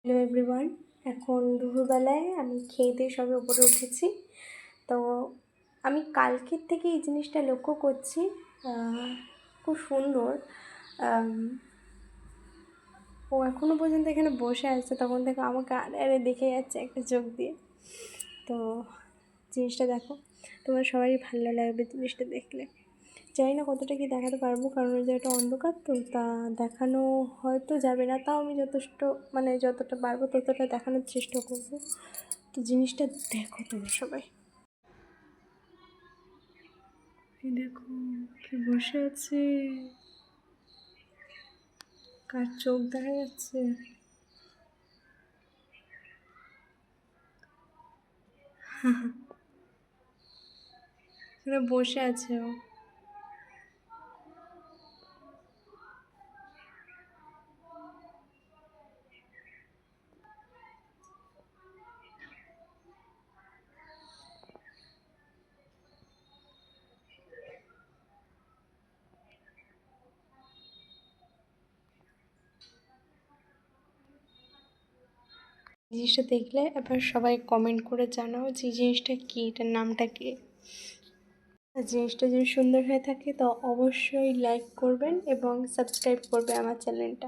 Hello everyone, এখন দুপুরবেলায় আমি খেয়ে দিয়ে সবে উপরে উঠেছি। তো আমি কালকের থেকে এই জিনিসটা লক্ষ্য করছি, খুব সুন্দর। ও এখনও পর্যন্ত এখানে বসে আছে, তখন থেকে আমাকে আরে আরে দেখে যাচ্ছে একটা চোখ দিয়ে। তো জিনিসটা দেখো, তোমার সবারই ভালো লাগবে জিনিসটা দেখলে। জানি না কতটা কি দেখাতে পারবো, কারণ ওই জায়গাটা অন্ধকার, তো তা দেখানো হয়তো যাবে না। তাও আমি যতটা পারবো ততটা দেখানোর চেষ্টা করবো। তো জিনিসটা দেখো তোমরা সবাই, দেখো কি বসে আছে, কার চোখ দেখা যাচ্ছে। এখানে বসে আছে ও। জিনিসটা দেখলে এবার সবাই কমেন্ট করে জানাও যে জিনিসটা কী, এটার নামটা কী। জিনিসটা যদি সুন্দর হয়ে থাকে তো অবশ্যই লাইক করবেন এবং সাবস্ক্রাইব করবে আমার চ্যানেলটা।